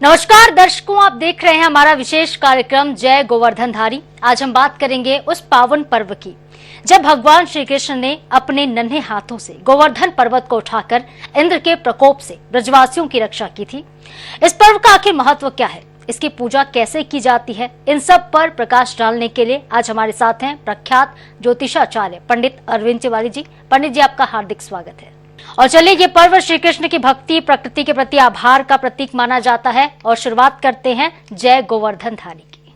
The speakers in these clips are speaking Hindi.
नमस्कार दर्शकों, आप देख रहे हैं हमारा विशेष कार्यक्रम जय गोवर्धनधारी। आज हम बात करेंगे उस पावन पर्व की जब भगवान श्री कृष्ण ने अपने नन्हे हाथों से गोवर्धन पर्वत को उठाकर इंद्र के प्रकोप से ब्रजवासियों की रक्षा की थी। इस पर्व का आखिर महत्व क्या है, इसकी पूजा कैसे की जाती है, इन सब पर प्रकाश डालने के लिए आज हमारे साथ हैं प्रख्यात ज्योतिषाचार्य पंडित अरविंद तिवारी जी। पंडित जी, आपका हार्दिक स्वागत है। और चलिए, ये पर्व श्री कृष्ण की भक्ति, प्रकृति के प्रति आभार का प्रतीक माना जाता है और शुरुआत करते हैं जय गोवर्धनधारी की।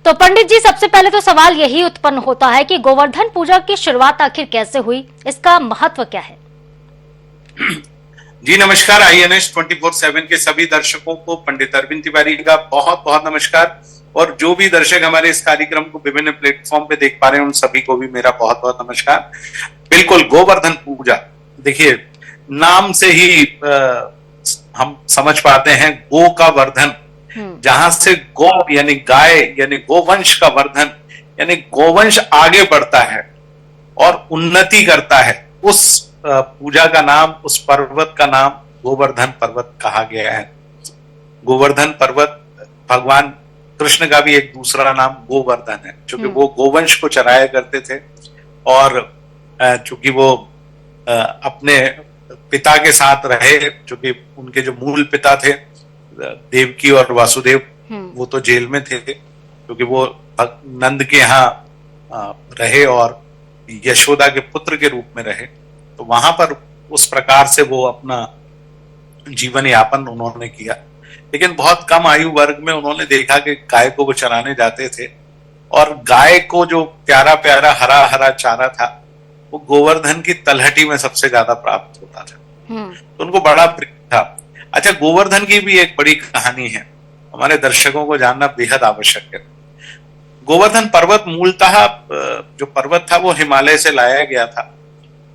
तो पंडित जी, सबसे पहले तो सवाल यही उत्पन्न होता है कि गोवर्धन पूजा की शुरुआत आखिर कैसे हुई, इसका महत्व क्या है? जी नमस्कार। INS 24/7 के सभी दर्शकों को पंडित अरविंद तिवारी का बहुत बहुत नमस्कार, और जो भी दर्शक हमारे इस कार्यक्रम को विभिन्न प्लेटफॉर्म पे देख पा रहे हैं उन सभी को भी मेरा बहुत बहुत नमस्कार। बिल्कुल, गोवर्धन पूजा, देखिए नाम से ही हम समझ पाते हैं गो का वर्धन, जहां से गो यानी गाय यानी गोवंश का वर्धन यानी गोवंश आगे बढ़ता है और उन्नति करता है। उस पूजा का नाम, उस पर्वत का नाम गोवर्धन पर्वत कहा गया है। गोवर्धन पर्वत भगवान कृष्ण का भी एक दूसरा नाम गोवर्धन है, क्योंकि वो गोवंश को चराया करते थे और चूंकि वो अपने पिता के साथ रहे, चूंकि उनके जो मूल पिता थे देवकी और वासुदेव, वो तो जेल में थे, क्योंकि वो नंद के यहाँ रहे और यशोदा के पुत्र के रूप में रहे। तो वहां पर उस प्रकार से वो अपना जीवन यापन उन्होंने किया। लेकिन बहुत कम आयु वर्ग में उन्होंने देखा कि गाय को वो चराने जाते थे और गाय को जो प्यारा प्यारा हरा हरा चारा था वो गोवर्धन की तलहटी में सबसे ज्यादा प्राप्त होता था। तो उनको बड़ा प्रिय था। अच्छा, गोवर्धन की भी एक बड़ी कहानी है, हमारे दर्शकों को जानना बेहद आवश्यक है। गोवर्धन पर्वत मूलतः जो पर्वत था वो हिमालय से लाया गया था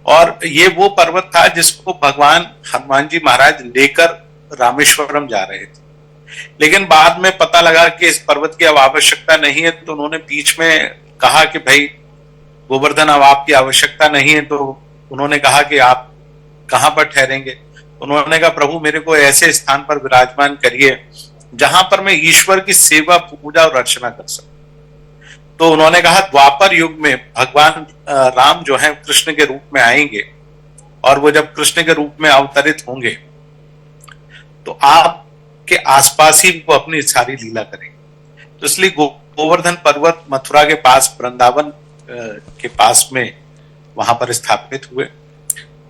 और ये वो पर्वत था जिसको भगवान हनुमान जी महाराज लेकर रामेश्वरम जा रहे थे। लेकिन बाद में पता लगा कि इस पर्वत की अब आवश्यकता नहीं है, तो उन्होंने बीच में कहा कि भाई गोवर्धन, अब आपकी आवश्यकता नहीं है। तो उन्होंने कहा कि आप कहां पर ठहरेंगे? उन्होंने कहा, प्रभु मेरे को ऐसे स्थान पर विराजमान करिए जहां पर मैं ईश्वर की सेवा, पूजा और अर्चना कर सकूं। तो उन्होंने कहा, द्वापर युग में भगवान राम जो है कृष्ण के रूप में आएंगे और वो जब कृष्ण के रूप में अवतरित होंगे तो आपके आसपास ही वो अपनी सारी लीला करेंगे। तो इसलिए गोवर्धन पर्वत मथुरा के पास, वृंदावन के पास में वहां पर स्थापित हुए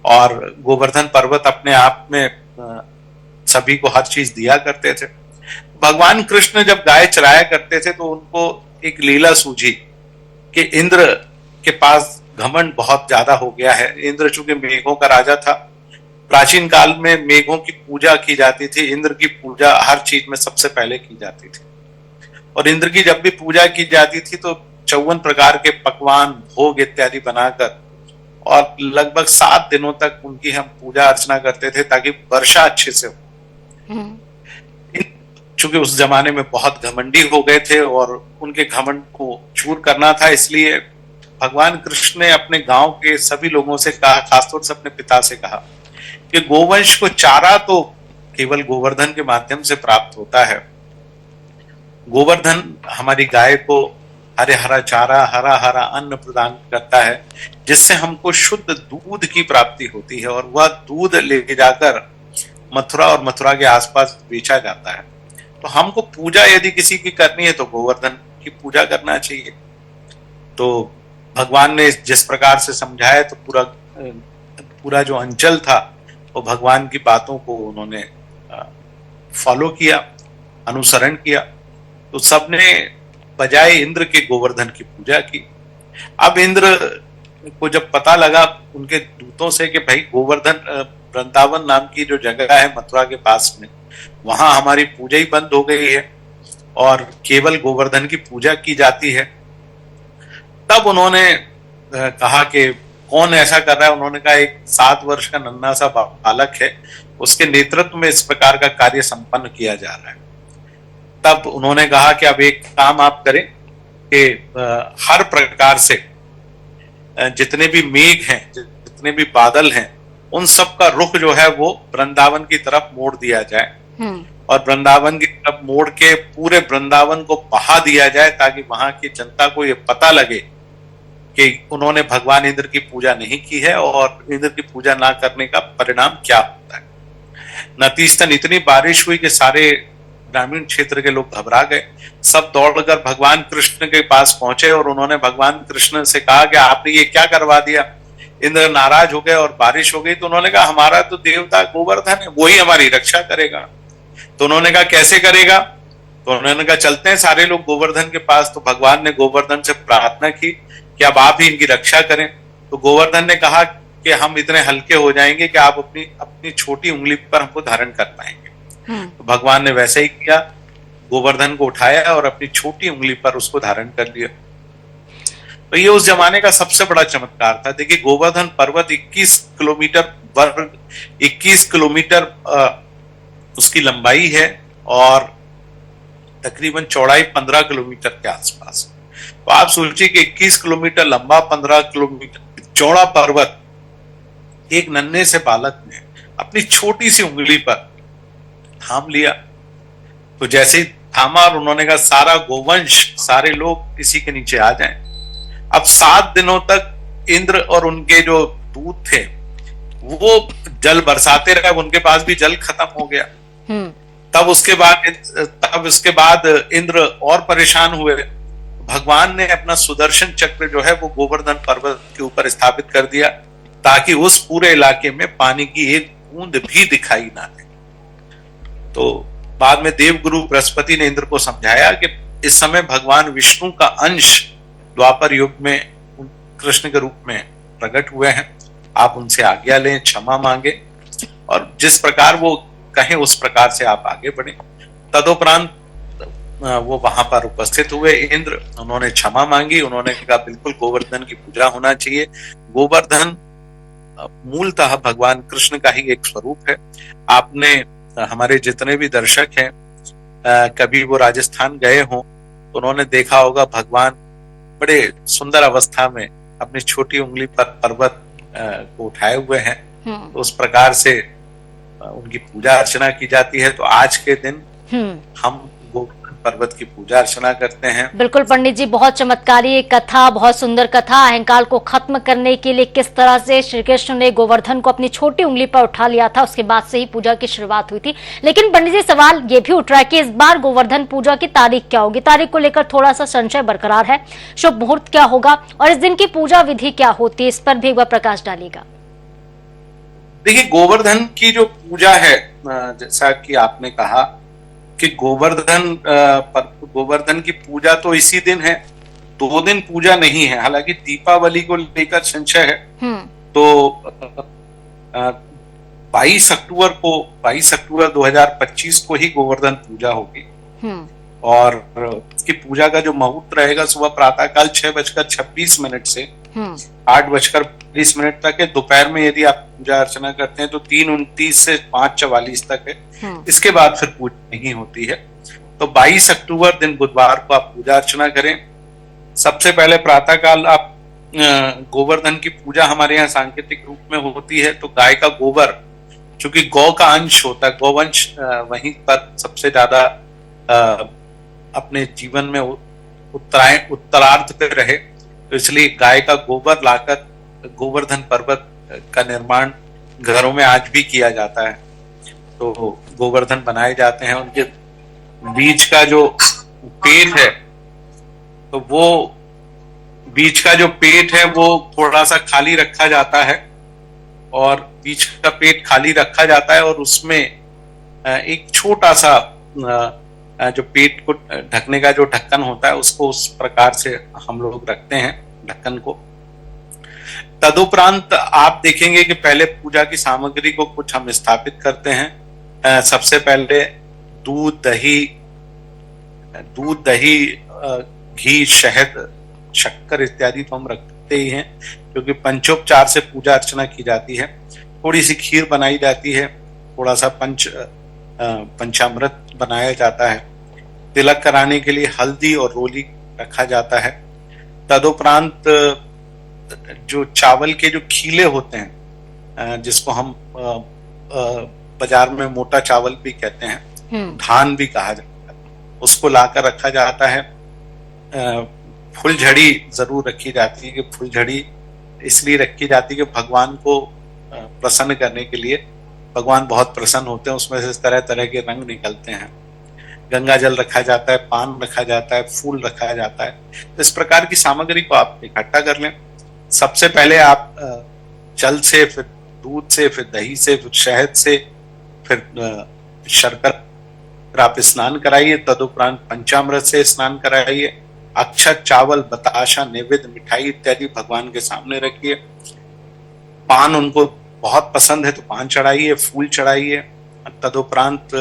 और गोवर्धन पर्वत अपने आप में सभी को हर चीज दिया करते थे। भगवान कृष्ण जब गाय चराया करते थे तो उनको एक लीला सूझी कि इंद्र के पास घमंड बहुत ज्यादा हो गया है। इंद्र चूंकि मेघों का राजा था, प्राचीन काल में मेघों की पूजा की जाती थी, इंद्र की पूजा हर चीज में सबसे पहले की जाती थी। और इंद्र की जब भी पूजा की जाती थी तो 54 प्रकार के पकवान, भोग इत्यादि बनाकर और लगभग 7 दिनों तक उनकी हम पूजा अर्चना करते थे ताकि वर्षा अच्छे से हो। चूंकि उस जमाने में बहुत घमंडी हो गए थे और उनके घमंड को चूर करना था, इसलिए भगवान कृष्ण ने अपने गांव के सभी लोगों से कहा, खासतौर से अपने पिता से कहा कि गोवंश को चारा तो केवल गोवर्धन के माध्यम से प्राप्त होता है। गोवर्धन हमारी गाय को हरे हरा चारा, हरा हरा अन्न प्रदान करता है, जिससे हमको शुद्ध दूध की प्राप्ति होती है और वह दूध ले जाकर मथुरा और मथुरा के आसपास बेचा जाता है। तो हमको पूजा यदि किसी की करनी है तो गोवर्धन की पूजा करना चाहिए। तो भगवान ने जिस प्रकार से समझाया तो पूरा जो अंचल था वो भगवान की बातों को उन्होंने फॉलो किया, अनुसरण किया। तो सबने बजाय इंद्र के गोवर्धन की पूजा की। अब इंद्र को जब पता लगा उनके दूतों से कि भाई गोवर्धन, वृंदावन नाम की जो जगह है मथुरा के पास में, वहां हमारी पूजा ही बंद हो गई है और केवल गोवर्धन की पूजा की जाती है, तब उन्होंने कहा कि कौन ऐसा कर रहा है। उन्होंने कहा, एक 7 वर्ष का नन्हा सा बालक है, उसके नेतृत्व में इस प्रकार का कार्य संपन्न किया जा रहा है। तब उन्होंने कहा कि अब एक काम आप करें कि हर प्रकार से जितने भी मेघ हैं, जितने भी बादल हैं, उन सब का रुख जो है वो वृंदावन की तरफ मोड़ दिया जाए और वृंदावन की तरफ मोड़ के पूरे वृंदावन को बहा दिया जाए, ताकि वहां की जनता को ये पता लगे कि उन्होंने भगवान इंद्र की पूजा नहीं की है और इंद्र की पूजा ना करने का परिणाम क्या होता है। नतीजतन इतनी बारिश हुई कि सारे ग्रामीण क्षेत्र के लोग घबरा गए। सब दौड़कर भगवान कृष्ण के पास पहुंचे और उन्होंने भगवान कृष्ण से कहा कि आपने ये क्या करवा दिया। इंद्र नाराज हो गए और बारिश हो गई। तो उन्होंने कहा हमारा तो देवता गोवर्धन है, वही हमारी रक्षा करेगा। तो उन्होंने कहा कैसे करेगा। तो उन्होंने कहा चलते हैं सारे लोग गोवर्धन के पास। तो भगवान ने गोवर्धन से प्रार्थना की कि अब आप ही इनकी रक्षा करें। तो गोवर्धन ने कहा कि हम इतने हल्के हो जाएंगे कि आप अपनी अपनी छोटी उंगली पर हमको धारण कर पाएंगे। तो भगवान ने वैसे ही किया, गोवर्धन को उठाया और अपनी छोटी उंगली पर उसको धारण कर लिया। तो ये उस जमाने का सबसे बड़ा चमत्कार था। देखिए गोवर्धन पर्वत 21 किलोमीटर वर्ग 21 किलोमीटर उसकी लंबाई है और तकरीबन चौड़ाई 15 किलोमीटर के आसपास। तो आप सोचिए कि 21 किलोमीटर लंबा 15 किलोमीटर चौड़ा पर्वत एक नन्हे से बालक ने अपनी छोटी सी उंगली पर थाम लिया। तो जैसे ही थामा और उन्होंने कहा सारा गोवंश, सारे लोग इसी के नीचे आ जाएं। अब 7 दिनों तक इंद्र और उनके जो दूत थे वो जल बरसाते रहे। उनके पास भी जल खत्म हो गया। तब उसके बाद इंद्र और परेशान हुए। भगवान ने अपना सुदर्शन चक्र जो है वो गोवर्धन पर्वत के ऊपर स्थापित कर दिया, ताकि उस पूरे इलाके में पानी की एक बूंद भी दिखाई ना दे। तो बाद में देवगुरु बृहस्पति ने इंद्र को समझाया कि इस समय भगवान विष्णु का अंश द्वापर युग में कृष्ण के रूप में प्रकट हुए हैं। आप उनसे आज्ञा लें, क्षमा मांगे और जिस प्रकार वो कहें उस प्रकार से आप आगे बढ़े। तदुपरांत वो वहां पर उपस्थित हुए इंद्र, उन्होंने क्षमा मांगी। उन्होंने कहा बिल्कुल गोवर्धन की पूजा होना चाहिए। गोवर्धन मूलतः भगवान कृष्ण का ही एक स्वरूप है। आपने हमारे जितने भी दर्शक हैं कभी वो राजस्थान गए हों तो उन्होंने देखा होगा भगवान बड़े सुंदर अवस्था में अपनी छोटी उंगली पर पर्वत को उठाए हुए हैं। तो उस प्रकार से उनकी पूजा अर्चना की जाती है। तो आज के दिन हम गोवर्धन पर्वत की पूजा अर्चना करते हैं। बिल्कुल पंडित जी, बहुत चमत्कारी कथा, बहुत सुंदर कथा। अहंकार को खत्म करने के लिए किस तरह से श्री कृष्ण ने गोवर्धन को अपनी छोटी उंगली पर उठा लिया था, उसके बाद से ही पूजा की शुरुआत हुई थी। लेकिन पंडित जी सवाल ये भी उठ रहा है कि इस बार गोवर्धन पूजा की तारीख क्या होगी। तारीख को लेकर थोड़ा सा संशय बरकरार है। शुभ मुहूर्त क्या होगा और इस दिन की पूजा विधि क्या होती है, इस पर भी एक बार प्रकाश डालिएगा। देखिए गोवर्धन की जो पूजा है, जैसा कि आपने कहा कि गोवर्धन की पूजा तो इसी दिन है, 2 दिन पूजा नहीं है। हालांकि दीपावली को लेकर संशय है। तो 22 अक्टूबर 2025 को ही गोवर्धन पूजा होगी और इसकी पूजा का जो मुहूर्त रहेगा सुबह प्रातःकाल 6:26 से 8:40 तक है। दोपहर में यदि आप पूजा अर्चना करते हैं तो 3:29 से 5:44 तक है। इसके बाद फिर पूजा नहीं होती है। तो 22 अक्टूबर दिन बुधवार को आप पूजा अर्चना करें। सबसे पहले प्रातःकाल आप गोवर्धन की पूजा हमारे यहाँ सांकेतिक रूप में होती है। तो गाय का गोबर, चूंकि गौ का अंश होता है, गौवंश वहीं पर सबसे ज्यादा अपने जीवन में उत्तरार्ध पे रहे, तो इसलिए गाय का गोबर लाकर गोवर्धन पर्वत का निर्माण घरों में आज भी किया जाता है। तो गोवर्धन बनाए जाते हैं। उनके बीच का जो पेट है, तो वो बीच का जो पेट है वो थोड़ा सा खाली रखा जाता है और बीच का पेट खाली रखा जाता है और उसमें एक छोटा सा जो पेट को ढकने का जो ढक्कन होता है उसको उस प्रकार से हम लोग रखते हैं, ढक्कन को। तदुपरांत आप देखेंगे कि पहले पूजा की सामग्री को कुछ हम स्थापित करते हैं। सबसे पहले दूध, दही, घी, शहद, शक्कर इत्यादि तो हम रखते ही हैं, क्योंकि पंचोपचार से पूजा अर्चना की जाती है। थोड़ी सी खीर बनाई जाती है, थोड़ा सा पंचामृत बनाया जाता है। तिलक कराने के लिए हल्दी और रोली रखा जाता है। तदुपरांत जो चावल के जो खीले होते हैं, जिसको हम बाजार में मोटा चावल भी कहते हैं, धान भी कहा जाता है, उसको लाकर रखा जाता है। फुलझड़ी जरूर रखी जाती है कि फुलझड़ी इसलिए रखी जाती है कि भगवान को प्रसन्न करने के लिए। भगवान बहुत प्रसन्न होते हैं, उसमें से तरह तरह के रंग निकलते हैं। गंगा जल रखा जाता है, पान रखा जाता है, फूल रखा जाता है। तो इस प्रकार की सामग्री को आप इकट्ठा कर लें। सबसे पहले आप जल से, फिर दूध से, फिर दही से, फिर शहद से, फिर शर्कर आप स्नान कराइए। तदुपरांत पंचामृत से स्नान कराइए। अक्षत, चावल, बताशा, नैवेद्य, मिठाई इत्यादि भगवान के सामने रखिए। पान उनको बहुत पसंद है तो पान चढ़ाइए, फूल चढ़ाइए। तदुपरांत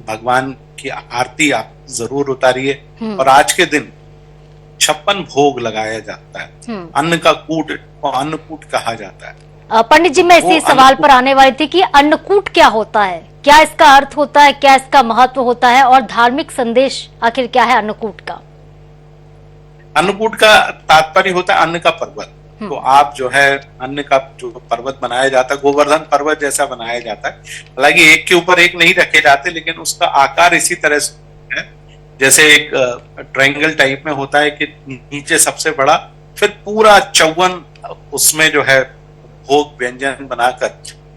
भगवान की आरती आप जरूर उतारिए। और आज के दिन 56 भोग लगाया जाता है। अन्न का कूट को अन्नकूट कहा जाता है। पंडित जी, मैं इसी सवाल पर आने वाली थी कि अन्नकूट क्या होता है, क्या इसका अर्थ होता है, क्या इसका महत्व होता है, और धार्मिक संदेश आखिर क्या है अन्नकूट का? अन्नकूट का तात्पर्य होता है अन्न का पर्वत। तो आप जो है अन्न का जो पर्वत बनाया जाता है, गोवर्धन पर्वत जैसा बनाया जाता है। हालांकि एक के ऊपर एक नहीं रखे जाते, लेकिन उसका आकार इसी तरह से है, जैसे एक ट्रायंगल टाइप में होता है कि नीचे सबसे बड़ा, फिर पूरा 54 उसमें जो है भोग व्यंजन बनाकर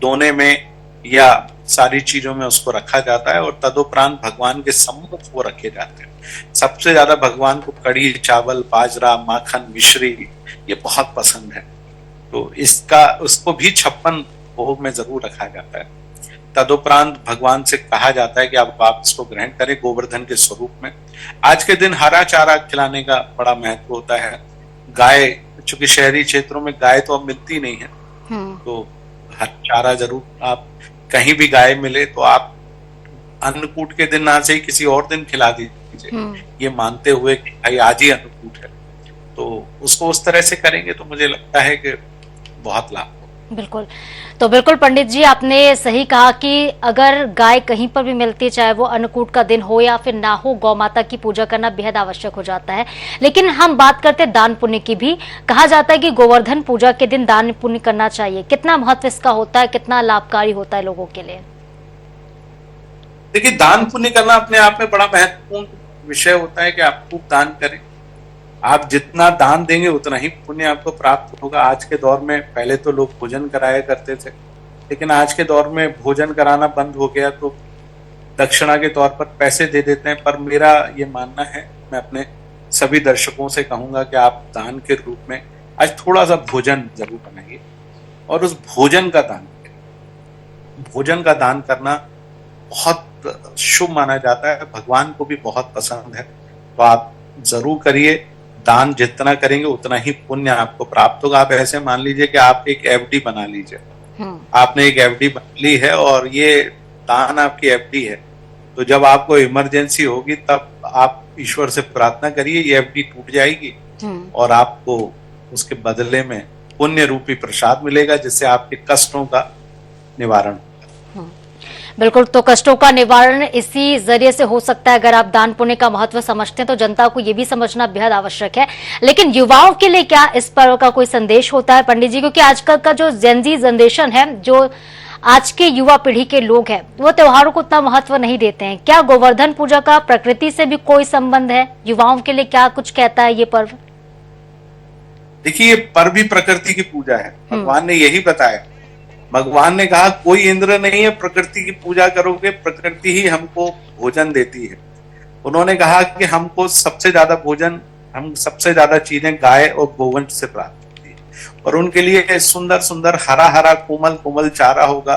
दोने में या सारी चीजों में उसको रखा जाता है। और तदुपरांत भगवान के सम्मुख वो रखे जाते हैं। सबसे ज्यादा भगवान को कढ़ी चावल, बाजरा, माखन, मिश्री ये बहुत पसंद है, तो उसको भी 56 भोग में जरूर रखा जाता है। तदुपरांत भगवान से कहा जाता है कि आप इसको ग्रहण करें गोवर्धन के स्वरूप में। आज के दिन हरा चारा खिलाने का बड़ा महत्व होता है। गाय, चूंकि शहरी क्षेत्रों में गाय तो अब मिलती नहीं है, तो हरा चारा जरूर, आप कहीं भी गाय मिले तो आप अन्नकूट के दिन ना से ही किसी और दिन खिला दीजिए, ये मानते हुए कि भाई आज ही अन्नकूट है। तो उसको उस तरह से करेंगे तो मुझे लगता है कि बहुत लाभ हो। बिल्कुल। तो बिल्कुल पंडित जी, आपने सही कहा कि अगर गाय कहीं पर भी मिलती है, चाहे वो अन्नकूट का दिन हो या फिर ना हो, गौ माता की पूजा करना बेहद आवश्यक हो जाता है। लेकिन हम बात करते हैं दान पुण्य की भी। कहा जाता है कि गोवर्धन पूजा के दिन दान पुण्य करना चाहिए। कितना महत्व इसका होता है, कितना लाभकारी होता है लोगों के लिए? देखिए, दान पुण्य करना अपने आप में बड़ा महत्वपूर्ण विषय होता है कि आप खूब दान करें। आप जितना दान देंगे उतना ही पुण्य आपको प्राप्त होगा। आज के दौर में, पहले तो लोग भोजन कराया करते थे, लेकिन आज के दौर में भोजन कराना बंद हो गया, तो दक्षिणा के तौर पर पैसे दे देते हैं। पर मेरा ये मानना है, मैं अपने सभी दर्शकों से कहूंगा कि आप दान के रूप में आज थोड़ा सा भोजन जरूर बनाइए और उस भोजन का दान करें। भोजन का दान करना बहुत शुभ माना जाता है, भगवान को भी बहुत पसंद है, तो आप जरूर करिए। दान जितना करेंगे उतना ही पुण्य आपको प्राप्त होगा। आप ऐसे मान लीजिए कि आप एक एफडी बना लीजिए, आपने एक एफडी बना ली है और ये दान आपकी एफडी है, तो जब आपको इमरजेंसी होगी तब आप ईश्वर से प्रार्थना करिए, ये एफडी टूट जाएगी और आपको उसके बदले में पुण्य रूपी प्रसाद मिलेगा, जिससे आपके कष्टों का निवारण। बिल्कुल। तो कष्टों का निवारण इसी जरिए से हो सकता है। अगर आप दान पुण्य का महत्व समझते हैं तो जनता को ये भी समझना बेहद आवश्यक है। लेकिन युवाओं के लिए क्या इस पर्व का कोई संदेश होता है पंडित जी? क्योंकि आजकल का जो जेनजी जनरेशन है, जो आज के युवा पीढ़ी के लोग हैं, वो त्योहारों को उतना महत्व नहीं देते हैं। क्या गोवर्धन पूजा का प्रकृति से भी कोई संबंध है? युवाओं के लिए क्या कुछ कहता है ये पर्व? देखिए, ये पर्व भी प्रकृति की पूजा है। भगवान ने यही बताया। भगवान ने कहा कोई इंद्र नहीं है, प्रकृति की पूजा करोगे, प्रकृति ही हमको भोजन देती है। उन्होंने कहा कि हमको सबसे ज्यादा भोजन, हम सबसे ज्यादा चीजें गाय और गोवंश से प्राप्त होती है, और उनके लिए सुंदर सुंदर हरा हरा कोमल कोमल चारा होगा,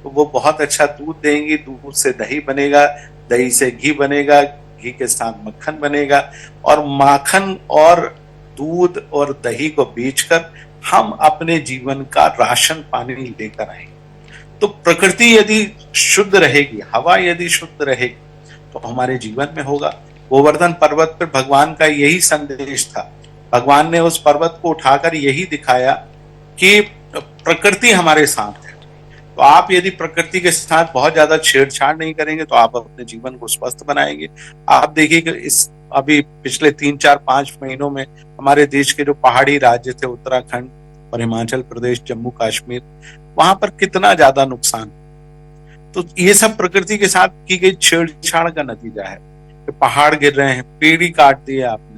तो वो बहुत अच्छा दूध देंगी। दूध से दही बनेगा, दही से घी बनेगा, घी के साथ मक्खन बनेगा, और माखन और दूध और दही को बेचकर हम अपने जीवन का राशन पानी लेकर आएंगे। तो प्रकृति यदि शुद्ध रहेगी, हवा यदि शुद्ध रहेगी, तो हमारे जीवन में होगा। गोवर्धन पर्वत पर भगवान का यही संदेश था। भगवान ने उस पर्वत को उठाकर यही दिखाया कि प्रकृति हमारे साथ है। तो आप यदि प्रकृति के साथ बहुत ज्यादा छेड़छाड़ नहीं करेंगे तो आप अपने जीवन को स्वस्थ बनाएंगे। आप देखिए कि इस अभी पिछले 3-4-5 महीनों में हमारे देश के जो पहाड़ी राज्य थे, उत्तराखंड और हिमाचल प्रदेश, जम्मू कश्मीर, वहां पर कितना ज्यादा नुकसान। तो ये सब प्रकृति के साथ की गई छेड़छाड़ का नतीजा है कि पहाड़ गिर रहे हैं, पेड़ ही काट दिए आपने।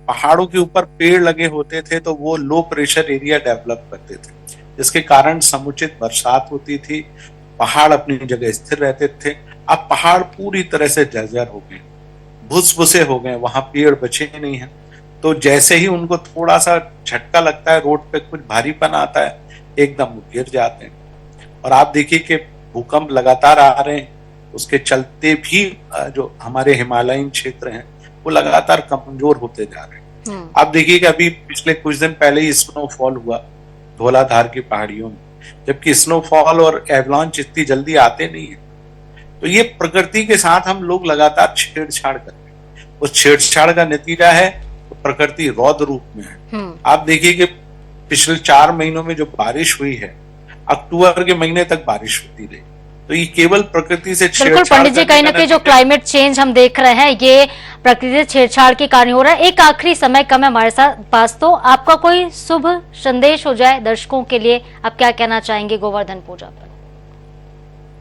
पहाड़ों के ऊपर पेड़ लगे होते थे तो वो लो प्रेशर एरिया डेवलप करते थे, जिसके कारण समुचित बरसात होती थी, पहाड़ अपनी जगह स्थिर रहते थे। अब पहाड़ पूरी तरह से जर्जर हो गए, भुसभुसे हो गए, वहां पेड़ बचे नहीं हैं। तो जैसे ही उनको थोड़ा सा झटका लगता है, रोड पे कुछ भारीपन आता है, एकदम वो गिर जाते हैं। और आप देखिए कि भूकंप लगातार आ रहे हैं, उसके चलते भी जो हमारे हिमालयन क्षेत्र हैं वो लगातार कमजोर होते जा रहे हैं। आप देखिए कि अभी पिछले कुछ दिन पहले ही स्नोफॉल हुआ धौलाधार की पहाड़ियों में, जबकि स्नोफॉल और एवलांच इतनी जल्दी आते नहीं है। तो ये प्रकृति के साथ हम लोग लगातार छेड़छाड़ कर रहे हैं। उस छेड़छाड़ का नतीजा है तो प्रकृति रौद्र रूप में है। आप देखिए कि पिछले 4 महीनों में जो बारिश हुई है, अक्टूबर के महीने तक बारिश होती रही। तो ये केवल प्रकृति से बिल्कुल पंडित जी, कहीं ना कहीं जो क्लाइमेट चेंज हम देख रहे हैं ये प्रकृति से छेड़छाड़ के कारण हो रहा है। एक आखिरी समय कम है हमारे साथ पास, तो आपका कोई शुभ संदेश हो जाए दर्शकों के लिए, आप क्या कहना चाहेंगे गोवर्धन पूजा पर?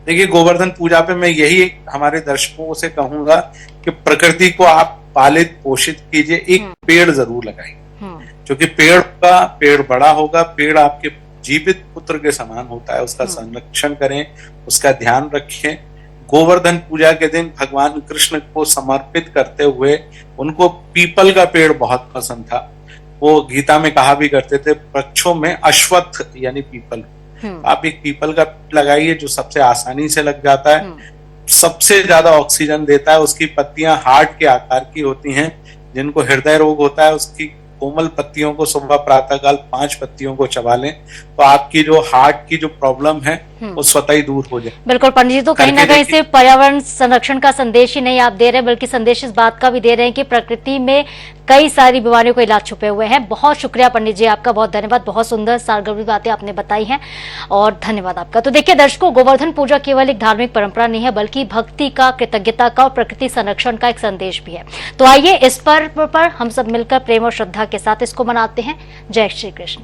देखिए, गोवर्धन पूजा पे मैं यही हमारे दर्शकों से कहूंगा कि प्रकृति को आप पालित पोषित कीजिए, एक पेड़ जरूर लगाइए, क्योंकि पेड़ बड़ा होगा, पेड़ आपके जीवित पुत्र के समान होता है। उसका संरक्षण करें, उसका ध्यान रखें। गोवर्धन पूजा के दिन भगवान कृष्ण को समर्पित करते हुए उनको पीपल का पेड़ बहुत पसंद था। वो गीता में कहा भी करते थे, वृक्षों में अश्वत्थ यानी पीपल। आप एक पीपल का लगाइए जो सबसे आसानी से लग जाता है, सबसे ज्यादा ऑक्सीजन देता है। उसकी पत्तियां हार्ट के आकार की होती हैं। जिनको हृदय रोग होता है उसकी कोमल पत्तियों को सुबह प्रातःकाल 5 पत्तियों को चबा लें तो आपकी जो हार्ट की जो प्रॉब्लम है वो स्वतः ही दूर हो जाए। बिल्कुल पंडित जी, तो कहीं ना कहीं सिर्फ पर्यावरण संरक्षण का संदेश ही नहीं आप दे रहे हैं, बल्कि संदेश इस बात का भी दे रहे हैं कि प्रकृति में कई सारी बीमारियों को इलाज छुपे हुए हैं। बहुत शुक्रिया पंडित जी, आपका बहुत धन्यवाद। बहुत सुंदर सारगर्भित बातें आपने बताई हैं और धन्यवाद आपका। तो देखिए दर्शकों, गोवर्धन पूजा केवल एक धार्मिक परंपरा नहीं है, बल्कि भक्ति का, कृतज्ञता का और प्रकृति संरक्षण का एक संदेश भी है। तो आइए इस पर्व पर हम सब मिलकर प्रेम और श्रद्धा के साथ इसको मनाते हैं। जय श्री कृष्ण।